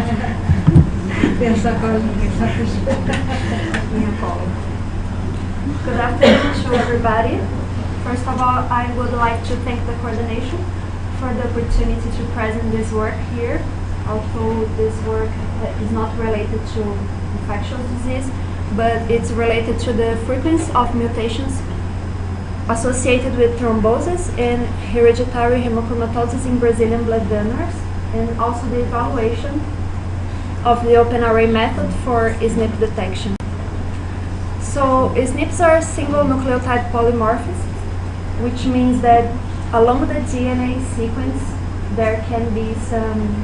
Good afternoon to everybody. First of all, I would like to thank the coordination for the opportunity to present this work here. Although this work is not related to infectious disease, but it's related to the frequency of mutations associated with thrombosis and hereditary hemocromatosis in Brazilian blood donors, and also the evaluation of the OpenArray method for SNP detection. So SNPs are single nucleotide polymorphisms, which means that along the DNA sequence there can be some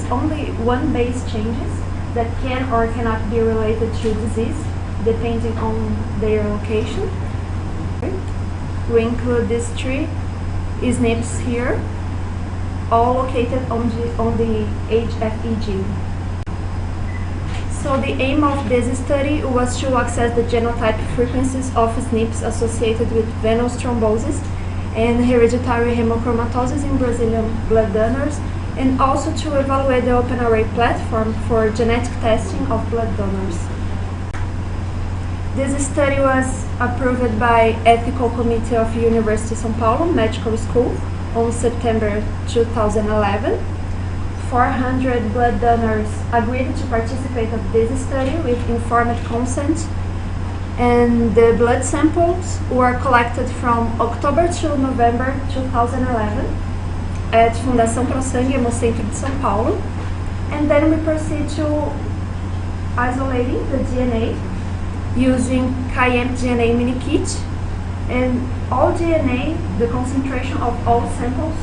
only one base changes that can or cannot be related to disease depending on their location. We include these three SNPs here, all located on the HFE gene. So the aim of this study was to access the genotype frequencies of SNPs associated with venous thrombosis and hereditary hemocromatosis in Brazilian blood donors, and also to evaluate the OpenArray platform for genetic testing of blood donors. This study was approved by Ethical Committee of University of São Paulo Medical School on September 2011. 400 blood donors agreed to participate of this study with informed consent, and the blood samples were collected from October to November 2011 at Fundação Pro Sangue Hemocentro de São Paulo, and then we proceed to isolating the DNA using KIEMP DNA mini kit, and all DNA, the concentration of all samples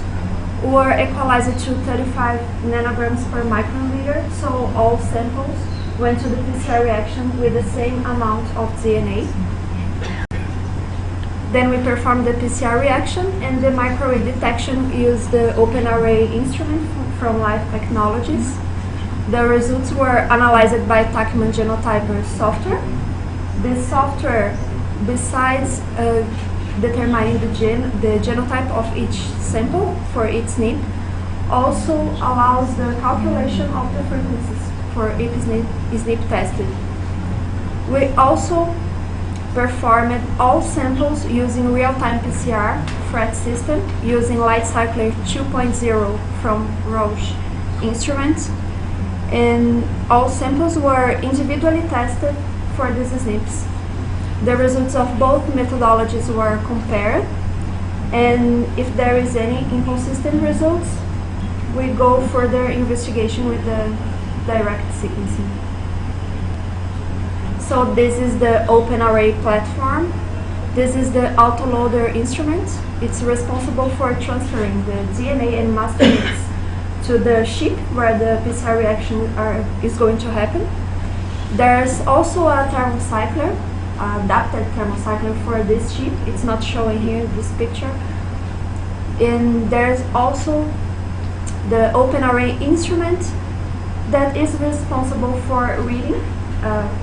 were equalized to 35 nanograms per microliter, so all samples went to the PCR reaction with the same amount of DNA. Then we performed the PCR reaction, and the microarray detection used the OpenArray instrument from Life Technologies. The results were analyzed by Tachman Genotyper software. This software, besides determining the genotype of each sample for each SNP, also allows the calculation of the frequencies for each SNP tested. We also performed all samples using real-time PCR FRET system using Light Cycler 2.0 from Roche instruments, and all samples were individually tested for these SNPs. The results of both methodologies were compared, and if there is any inconsistent results, we go further investigation with the direct sequencing. So this is the OpenArray platform. This is the autoloader instrument. It's responsible for transferring the DNA and master bits to the chip where the PCR reaction is going to happen. There's also a thermocycler, adapted thermocycler for this chip. It's not showing here in this picture. And there's also the OpenArray instrument that is responsible for reading,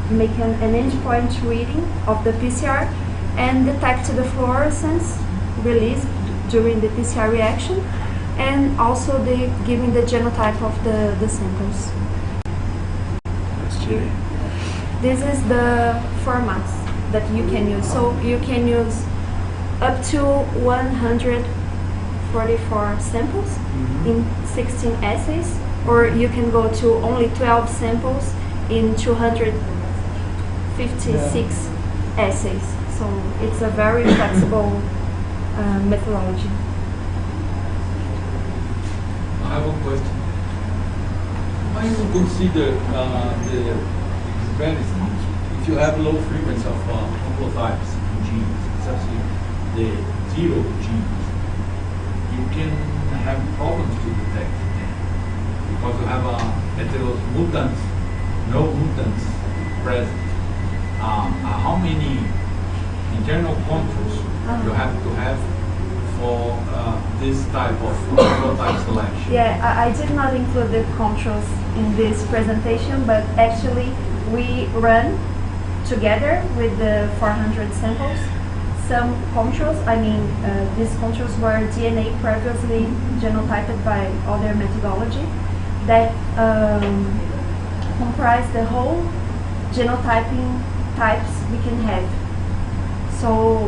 making an endpoint reading of the PCR and detect the fluorescence released during the PCR reaction, and also giving the genotype of the samples. This is the formats that you can use. So you can use up to 144 samples in 16 assays, or you can go to only 12 samples in 256 assays. So it's a very flexible methodology. I have a question. Why you consider the medicine, if you have low frequency of nucleotypes in genes, especially the 0 genes, you can have problems to detect them because you have mutants, no mutants present. How many internal controls you have to have for this type of nucleotide selection? Yeah, I did not include the controls in this presentation, but actually we run together with the 400 samples some controls. These controls were DNA previously genotyped by other methodology. that comprise the whole genotyping types we can have. So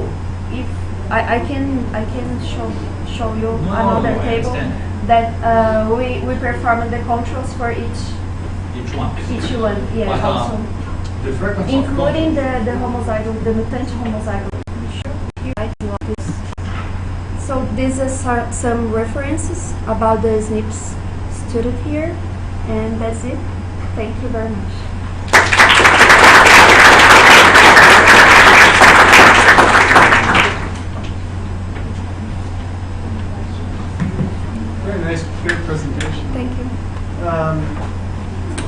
if I can show you another table that we performed the controls for each one. Yeah, But, also the frequency including the homozygote, the mutant homozygote. So these are some references about the SNPs studied here, and that's it. Thank you very much. Very nice, clear presentation. Thank you.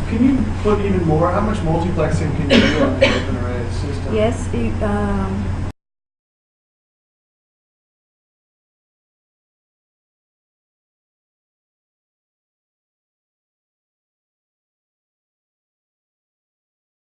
Can you put even more? How much multiplexing can you do on the OpenArray system? Yes,